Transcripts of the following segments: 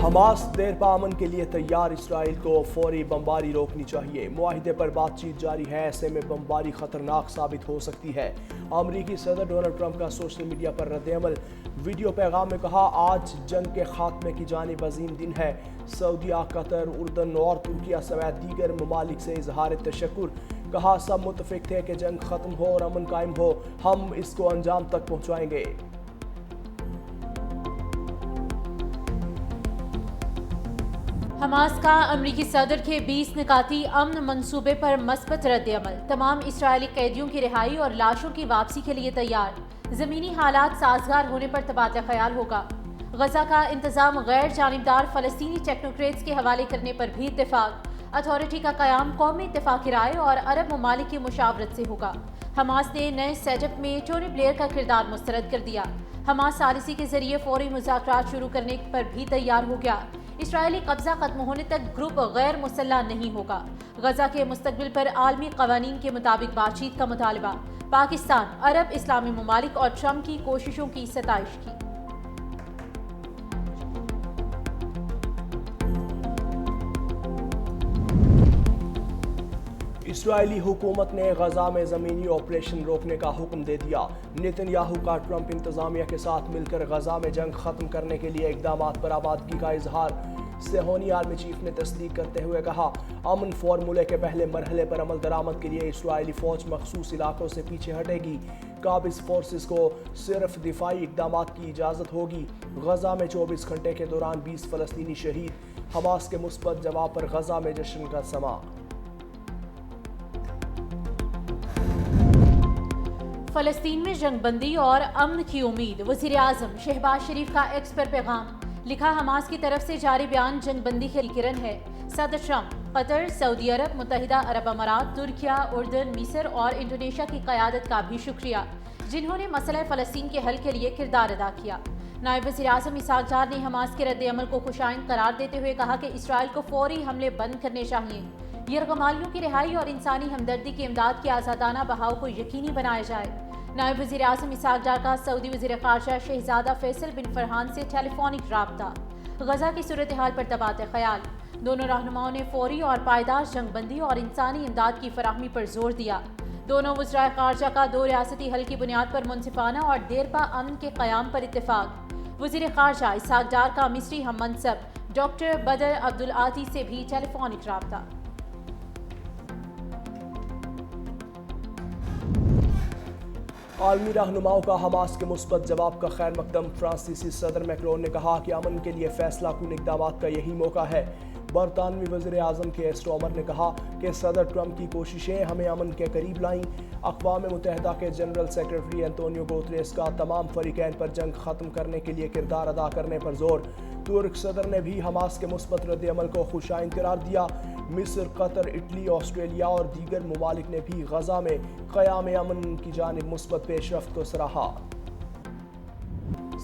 Hamas دیر پا امن کے لیے تیار، اسرائیل کو فوری بمباری روکنی چاہیے۔ معاہدے پر بات چیت جاری ہے، ایسے میں بمباری خطرناک ثابت ہو سکتی ہے۔ امریکی صدر ڈونلڈ ٹرمپ کا سوشل میڈیا پر رد عمل۔ ویڈیو پیغام میں کہا، آج جنگ کے خاتمے کی جانب عظیم دن ہے۔ سعودیہ، قطر، اردن اور ترکیہ سمیت دیگر ممالک سے اظہار تشکر۔ کہا، سب متفق تھے کہ جنگ ختم ہو اور امن قائم ہو، ہم اس کو انجام تک پہنچائیں گے۔ حماس کا امریکی صدر کے 20 نکاتی امن منصوبے پر مثبت رد عمل۔ تمام اسرائیلی قیدیوں کی رہائی اور لاشوں کی واپسی کے لیے تیار۔ زمینی حالات سازگار ہونے پر تبادلہ خیال ہوگا۔ غزہ کا انتظام غیر جانبدار فلسطینی ٹیکنوکریٹس کے حوالے کرنے پر بھی اتفاق۔ اتھارٹی کا قیام قومی اتفاق رائے اور عرب ممالک کی مشاورت سے ہوگا۔ حماس نے نئے سیٹ اپ میں ٹونی بلیئر کا کردار مسترد کر دیا۔ حماس ثالثی کے ذریعے فوری مذاکرات شروع کرنے پر بھی تیار ہو گیا۔ اسرائیلی قبضہ ختم ہونے تک گروپ غیر مسلح نہیں ہوگا۔ غزہ کے مستقبل پر عالمی قوانین کے مطابق بات چیت کا مطالبہ۔ پاکستان، عرب اسلامی ممالک اور ٹرمپ کی کوششوں کی ستائش کی۔ اسرائیلی حکومت نے غزہ میں زمینی آپریشن روکنے کا حکم دے دیا۔ نیتن یاہو کا ٹرمپ انتظامیہ کے ساتھ مل کر غزہ میں جنگ ختم کرنے کے لیے اقدامات پر آمادگی کا اظہار۔ صہیونی آرمی چیف نے تصدیق کرتے ہوئے کہا، امن فارمولے کے پہلے مرحلے پر عمل درآمد کے لیے اسرائیلی فوج مخصوص علاقوں سے پیچھے ہٹے گی۔ قابض فورسز کو صرف دفاعی اقدامات کی اجازت ہوگی۔ غزہ میں 24 گھنٹے کے دوران 20 فلسطینی شہید۔ حماس کے مثبت جواب پر غزہ میں جشن کا سماں۔ فلسطین میں جنگ بندی اور امن کی امید۔ وزیر اعظم شہباز شریف کا ایکس پر پیغام۔ لکھا، حماس کی طرف سے جاری بیان جنگ بندی کی کرن ہے۔ صدر ٹرمپ، قطر، سعودی عرب، متحدہ عرب امارات، ترکیہ، اردن، مصر اور انڈونیشیا کی قیادت کا بھی شکریہ، جنہوں نے مسئلہ فلسطین کے حل کے لیے کردار ادا کیا۔ نائب وزیر اعظم اسحاق ڈار نے حماس کے رد عمل کو خوشائند قرار دیتے ہوئے کہا کہ اسرائیل کو فوری حملے بند کرنے چاہیے۔ یرغمالیوں کی رہائی اور انسانی ہمدردی کی امداد کے آزادانہ بہاؤ کو یقینی بنایا جائے۔ نائب وزیر اعظم اسحاق ڈار کا سعودی وزیر خارجہ شہزادہ فیصل بن فرحان سے ٹیلی فونک رابطہ۔ غزہ کی صورتحال پر تبادلہ خیال۔ دونوں رہنماؤں نے فوری اور پائیدار جنگ بندی اور انسانی امداد کی فراہمی پر زور دیا۔ دونوں وزرائے خارجہ کا دو ریاستی حل کی بنیاد پر منصفانہ اور دیرپا امن کے قیام پر اتفاق۔ وزیر خارجہ اسحاق ڈار کا مصری ہم منصب ڈاکٹر بدر عبدالعاطی سے بھی ٹیلی فونک رابطہ۔ عالمی رہنماؤں کا حماس کے مثبت جواب کا خیر مقدم۔ فرانسیسی صدر میکرون نے کہا کہ امن کے لیے فیصلہ کن اقدامات کا یہی موقع ہے۔ برطانوی وزیر اعظم کیئر سٹارمر نے کہا کہ صدر ٹرمپ کی کوششیں ہمیں امن کے قریب لائیں۔ اقوام متحدہ کے جنرل سیکرٹری انطونیو گوتریس کا تمام فریقین پر جنگ ختم کرنے کے لیے کردار ادا کرنے پر زور۔ ترک صدر نے بھی حماس کے مثبت رد عمل کو خوشائند قرار دیا۔ مصر، قطر، اٹلی، آسٹریلیا اور دیگر ممالک نے بھی غزہ میں قیام امن کی جانب مثبت پیش رفت کو سراہا۔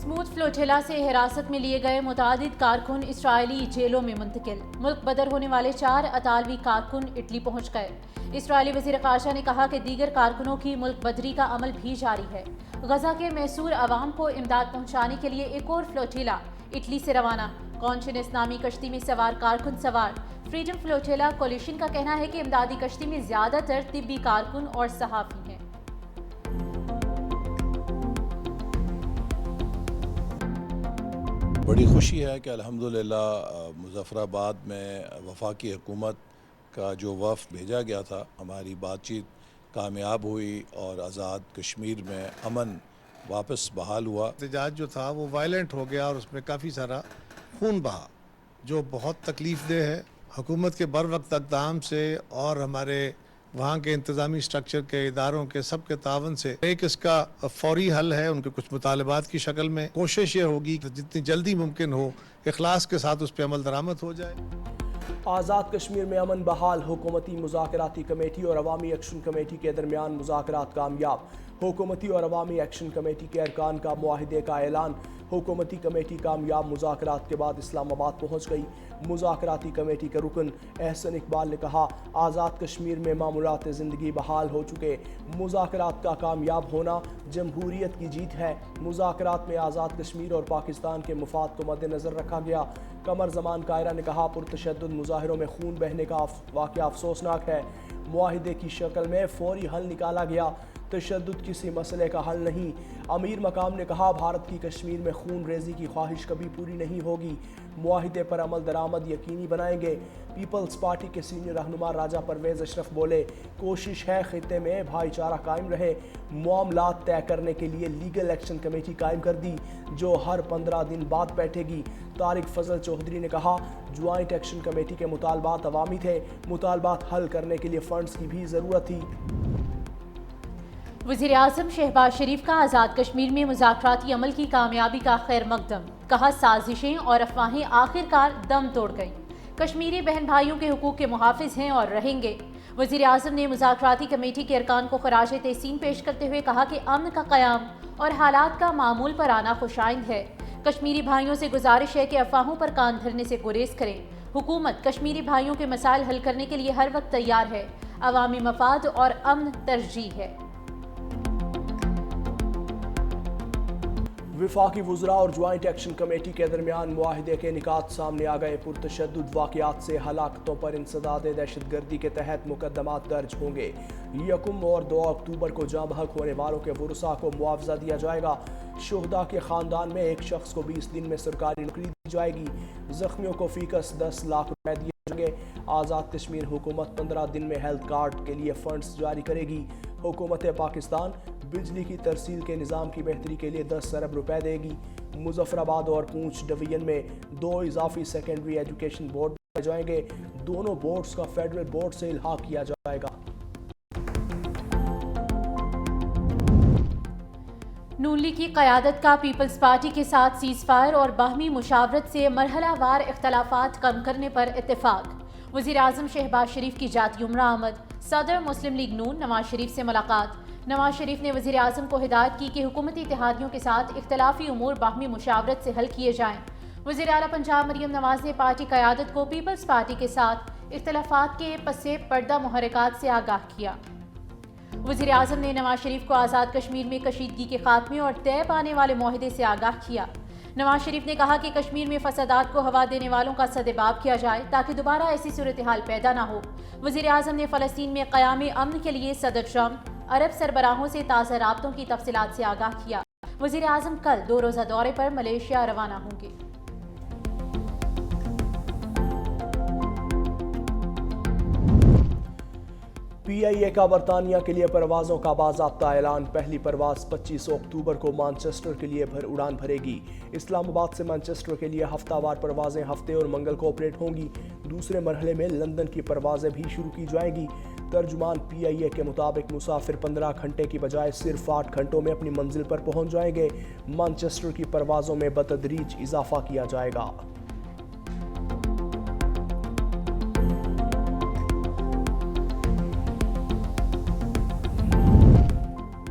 سموتھ فلوٹیلا سے حراست میں لیے گئے متعدد کارکن اسرائیلی جیلوں میں منتقل۔ ملک بدر ہونے والے 4 اطالوی کارکن اٹلی پہنچ گئے۔ اسرائیلی وزیر خارجہ نے کہا کہ دیگر کارکنوں کی ملک بدری کا عمل بھی جاری ہے۔ غزہ کے محصور عوام کو امداد پہنچانے کے لیے ایک اور فلوٹیلا اٹلی سے روانہ۔ کانشنس نامی کشتی میں سوار کارکن سوار۔ فریڈم فلوٹیلا کولیشن کا کہنا ہے کہ امدادی کشتی میں زیادہ تر طبی کارکن اور صحافی ہیں۔ بڑی خوشی ہے کہ الحمدللہ مظفر آباد میں وفاقی حکومت کا جو وفد بھیجا گیا تھا، ہماری بات چیت کامیاب ہوئی اور آزاد کشمیر میں امن واپس بحال ہوا۔ احتجاج جو تھا وہ وائلنٹ ہو گیا اور اس میں کافی سارا خون بہا، جو بہت تکلیف دہ ہے۔ حکومت کے بر وقت اقدام سے اور ہمارے وہاں کے انتظامی سٹرکچر کے اداروں کے سب کے تعاون سے ایک اس کا فوری حل ہے۔ ان کے کچھ مطالبات کی شکل میں کوشش یہ ہوگی کہ جتنی جلدی ممکن ہو اخلاص کے ساتھ اس پہ عمل درآمد ہو جائے۔ آزاد کشمیر میں امن بحال۔ حکومتی مذاکراتی کمیٹی اور عوامی ایکشن کمیٹی کے درمیان مذاکرات کامیاب۔ हुकूमती और अवामी एक्शन कमेटी के अरकान का मुआहिदे का ऐलान। हुकूमती कमेटी कामयाब मुज़ाकरात के बाद इस्लामाबाद पहुँच गई। मुज़ाकराती कमेटी के रुकन एहसन इकबाल ने कहा, आज़ाद कश्मीर में मामूलात ज़िंदगी बहाल हो चुके। मुज़ाकरात का कामयाब होना जमहूरियत की जीत है। मुज़ाकरात में आज़ाद कश्मीर और पाकिस्तान के मफाद को मद्देनज़र रखा गया। कमर ज़मान कायरा ने कहा, पुरतशद्दुद मुज़ाहिरों में खून बहने का वाक़या अफसोसनाक है। मुआहिदे की शक्ल में फौरी हल निकाला गया। तशद्दुद किसी मसले का हल नहीं। अमीर मकाम ने कहा, भारत की कश्मीर में खून रेजी की ख्वाहिश कभी पूरी नहीं होगी। मुआहिदे पर अमल दरामद यकीनी बनाएंगे। पीपल्स पार्टी के सीनियर रहनुमा राजा परवेज़ अशरफ बोले, कोशिश है खित्ते में भाईचारा कायम रहे। मामलात तय करने के लिए लीगल एक्शन कमेटी कायम कर दी, जो हर 15 दिन बाद बैठेगी। तारिक फजल चौधरी ने कहा, ज्वाइंट एक्शन कमेटी के मुतालबात अवामी थे। मुतालबात हल करने के लिए फंड्स की भी ज़रूरत थी। वज़ीर आज़म शहबाज शरीफ का आज़ाद कश्मीर में मुज़ाकराती अमल की कामयाबी का खैर मकदम। कहा, साजिशें और अफवाहें आखिरकार दम तोड़ गईं। कश्मीरी बहन भाइयों के हुकूक के मुहाफिज हैं और रहेंगे। वज़ीर आज़म ने मुज़ाकराती कमेटी के अरकान को खराज तहसीन पेश करते हुए कहा कि अमन का क़याम और हालात का मामूल पर आना खुशाइंद है। कश्मीरी भाइयों से गुजारिश है कि अफवाहों पर कान धरने से गुरेज करें। हुकूमत कश्मीरी भाइयों के मसाइल हल करने के लिए हर वक्त तैयार है। अवामी मफाद और अमन तरजीह है। वफाकी वुज़रा और ज्वाइंट एक्शन कमेटी के दरमियान मुआहिदे के निकात सामने आ गए। पुरतशद्दुद वाक़यात से हलाकतों पर इंसदाद दहशतगर्दी के तहत मुकदमात दर्ज होंगे। 1 और 2 अक्टूबर को जाँ बहक होने वालों के वुरसा को मुआवजा दिया जाएगा। शुहदा के ख़ानदान में एक शख्स को 20 दिन में सरकारी नौकरी दी जाएगी। ज़ख्मियों को फ़ीकस 10 लाख रुपए दिए जाएंगे। आज़ाद कश्मीर हुकूमत 15 दिन में हेल्थ कार्ड के लिए फ़ंड्स जारी करेगी। हुकूमत पाकिस्तान बिजली की तरसील के निज़ाम की बेहतरी के लिए 10 अरब रुपए देगी। मुजफ्फराबाद और पूंछ डिवीजन में 2 इजाफी सेकेंडरी एजुकेशन बोर्ड बनाए जाएंगे। दोनों बोर्ड्स का फेडरल बोर्ड से इल्हाक किया जाएगा। नून लीग की क़यादत का पीपल्स पार्टी के साथ सीज़ फायर और बाहमी मुशावरत से मरहलावार इख्तलाफात कम करने पर इत्तेफाक। वज़ीर आज़म शहबाज शरीफ की जाती उम्रा आमद। सदर मुस्लिम लीग नून नवाज शरीफ से मुलाकात। नवाज शरीफ ने वज़ीर आज़म को हिदायत की कि हुकूमती इत्तेहादियों के साथ इख्तलाफी उमूर बाहमी मुशावरत से हल किए जाएँ। वज़ीर आला पंजाब मरियम नवाज ने पार्टी क़यादत को पीपल्स पार्टी के साथ इख्तलाफात के पसे पर्दा मुहर्रिकात से आगाह किया। वज़ीर आज़म ने नवाज शरीफ को आज़ाद कश्मीर में कशीदगी के खात्मे और तय पाने वाले मुआहिदे से आगाह किया। नवाज शरीफ ने कहा कि कश्मीर में फसादात को हवा देने वालों का सदेबाब किया जाए ताकि दोबारा ऐसी सूरत हाल पैदा ना हो। वज़ीर आज़म ने फ़लस्तीन में क़याम अमन के लिए सदर ट्रंप अरब सरबराहों से ताज़ा राब्तों की तफसीलात से आगाह किया। वज़ीर आज़म कल 2 रोज़ा दौरे पर मलेशिया रवाना होंगे। PIA का बरतानिया के लिए परवाज़ों का बाज़ाब्ता ऐलान। पहली परवाज़ 25 अक्टूबर को मानचेस्टर के लिए उड़ान भरेगी। इस्लामाबाद से मानचेस्टर के लिए हफ्तावार परवाज़ें हफ्ते और मंगल को ऑपरेट होंगी। दूसरे मरहले में लंदन की परवाज़ें भी शुरू की जाएंगी। तर्जुमान PIA के मुताबिक मुसाफिर 15 घंटे की बजाय सिर्फ 8 घंटों में अपनी मंजिल पर पहुंच जाएंगे। मानचेस्टर की परवाज़ों में बतदरीज इजाफा किया जाएगा।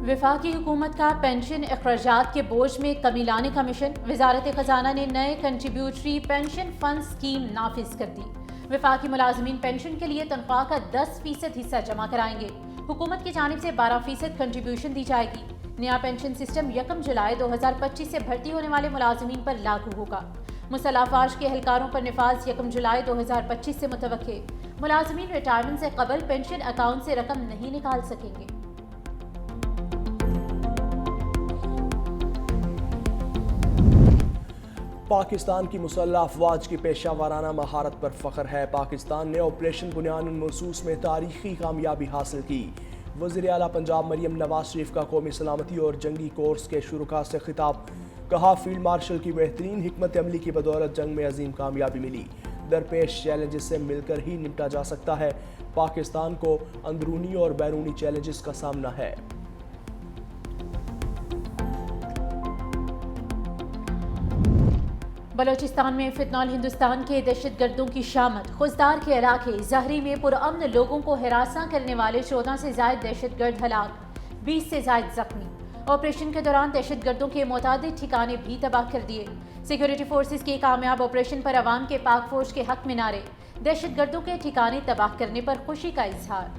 वफाकी हुकूमत का पेंशन अखराजात के बोझ में कमी लाने का मिशन। वजारत खजाना ने नए कंट्रीब्यूटरी पेंशन फंड स्कीम नाफिज कर दी। वफाकी मुलाजमीन पेंशन के लिए तनख्वाह का 10% हिस्सा जमा कराएंगे। हुकूमत की जानिब से 12% कंट्रीब्यूशन दी जाएगी। नया पेंशन सिस्टम 1 जुलाई 2025 से भर्ती होने वाले मुलाजमीन पर लागू होगा। मुसल्लह अफवाज के एहलकारों पर निफाज 1 जुलाई 2025 से मुतवक्के। मुलाजमीन रिटायरमेंट से कबल पेंशन अकाउंट से रकम नहीं निकाल सकेंगे। पाकिस्तान की मुसल्लह अफवाज की पेशा वाराना महारत पर फ़ख्र है। पाकिस्तान ने ऑपरेशन बुनियानुल महसूस में तारीखी कामयाबी हासिल की। वज़ीर आला पंजाब मरियम नवाज शरीफ का कौमी सलामती और जंगी कोर्स के शुरुका से खिताब। कहा, फील्ड मार्शल की बेहतरीन हिकमत अमली की बदौलत जंग में अजीम कामयाबी मिली। दरपेश चैलेंजेस से मिलकर ही निपटा जा सकता है। पाकिस्तान को अंदरूनी और बैरूनी चैलेंजेस का सामना है। बलोचिस्तान में फितनौल हिंदुस्तान के दहशतगर्दों की शामत। खुजदार के इलाके जहरी में पुरअमन लोगों को हिरासा करने वाले 14 से ज़ायद दहशतगर्द हलाक। 20 से ज़ायद जख्मी। ऑपरेशन के दौरान दहशतगर्दों के मुतादिद ठिकाने भी तबाह कर दिए। सिक्योरिटी फोर्सेस के कामयाब ऑपरेशन पर अवाम के पाक फौज के हक में नारे, दहशतगर्दों के ठिकाने तबाह करने पर खुशी का इजहार।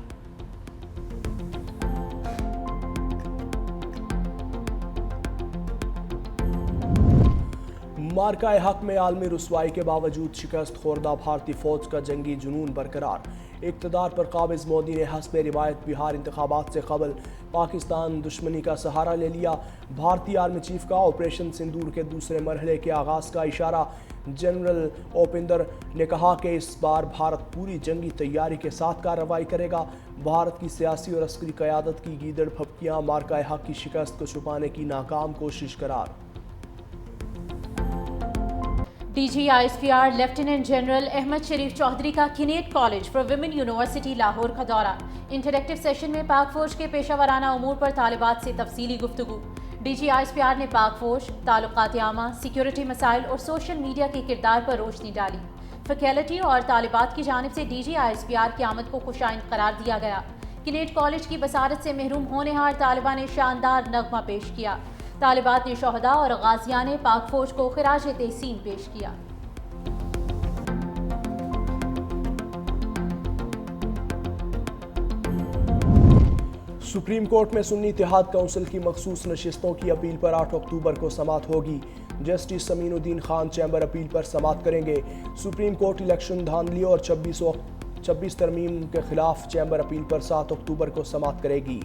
मार्का हक में आलमी रुसवाई के बावजूद शिकस्त खोरदा भारतीय फौज का जंगी जुनून बरकरार। इक़्तिदार पर काबिज मोदी ने हस्ब रिवायत बिहार इंतखाबात से कबल पाकिस्तान दुश्मनी का सहारा ले लिया। भारतीय आर्मी चीफ का ऑपरेशन सिंदूर के दूसरे मरहले के आगाज़ का इशारा। जनरल ओपिंदर ने कहा कि इस बार भारत पूरी जंगी तैयारी के साथ कार्रवाई करेगा। भारत की सियासी और अस्करी क़यादत की गीदड़ फपकियाँ मार्का हक की शिकस्त को छुपाने की नाकाम कोशिश करार। DGISPR lieutenant general Ahmed Sharif Chaudhry का Kinnaird college for women university Lahore का दौरा। इंटरेक्टिव सेशन में पाक फौज के पेशावराना उमूर पर तालिबात से तफसीली गुफ्तगू। DGISPR ने पाक फौज, ताल्लुकात आमा, सिक्योरिटी मसाइल और सोशल मीडिया के किरदार पर रोशनी डाली। फैकल्टी और तालिबात की जानिब से DGISPR की आमद को खुशाइन करार दिया गया। किनेट कॉलेज की बसारत से महरूम होनहार तालिबा ने शानदार नगमा पेश किया। तालिबात ने शोहदा और गाजियान ने पाक फौज को खिराज तहसीन पेश किया। सुप्रीम कोर्ट में सुन्नी इत्तेहाद काउंसिल की मखसूस नशिस्तों की अपील पर 8 अक्टूबर को समाअत होगी। Justice Saminuddin Khan chamber appeal पर समाअत करेंगे। सुप्रीम कोर्ट इलेक्शन धांधली और 26 तरमीम के खिलाफ चैम्बर अपील पर 7 अक्टूबर को समाअत करेगी।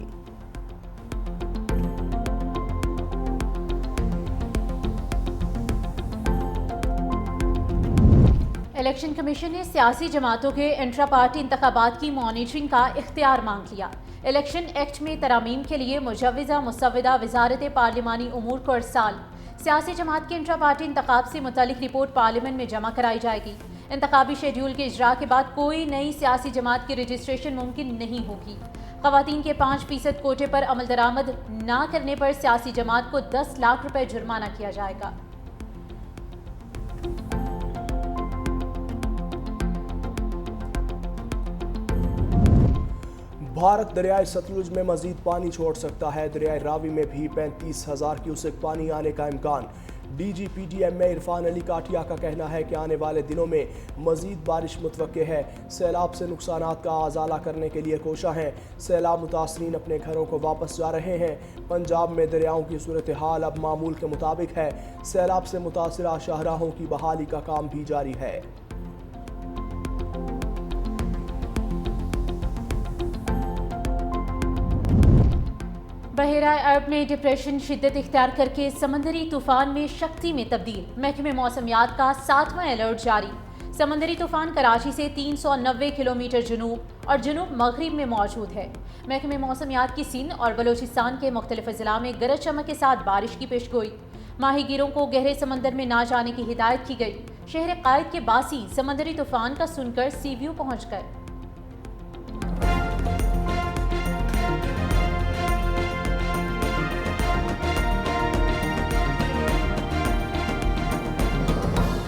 इलेक्शन कमीशन ने सियासी जमातों के इंट्रा पार्टी इंतखाबात की मॉनिटरिंग का इख्तियार मांग लिया। इलेक्शन एक्ट में तरामीम के लिए मुजव्विज़ा मुसव्विदा वजारत पार्लिमानी उमूर को अरसाल। सियासी जमात के इंट्रा पार्टी इंतखाब से मुतालिक रिपोर्ट पार्लियामेंट में जमा कराई जाएगी। इंतखाबी शेड्यूल के इजरा के बाद कोई नई सियासी जमात की रजिस्ट्रेशन मुमकिन नहीं होगी। ख़वातीन के 5% कोटे पर अमल दरामद ना करने पर सियासी जमात को 10 लाख रुपए जुर्माना किया जाएगा। भारत दरियाई सतलुज में मजीद पानी छोड़ सकता है। दरियाई रावी में भी 35,000 क्यूसेक पानी आने का इम्कान। DGPDM में इरफान अली काटिया का कहना है कि आने वाले दिनों में मजीद बारिश मुतवक्के है। सैलाब से नुकसानात का आज़ाला करने के लिए कोशा हैं। सैलाब मुतासरीन अपने घरों को वापस जा रहे हैं। पंजाब में दरियाओं की सूरत हाल अब मामूल के मुताबिक है। सैलाब से मुतासरा शाहराहों की बहाली का काम भी जारी है। बहेरा अरब में डिप्रेशन शिद्दत इख्तियार करके समंदरी तूफान में शक्ति में तब्दील। महकमे मौसमियात का 7वां अलर्ट जारी। समंदरी तूफान कराची से 390 किलोमीटर जनूब और जनूब मगरिब में मौजूद है। महकमे मौसमियात की सिंध और बलोचिस्तान के मुख्तलिफ अजला में गरज चमक के साथ बारिश की पेशगोई। माहीगीरों को गहरे समंदर में ना जाने की हिदायत की गई। शहर कायद के बासी समंदरी तूफान का सुनकर सी व्यू पहुँच गए।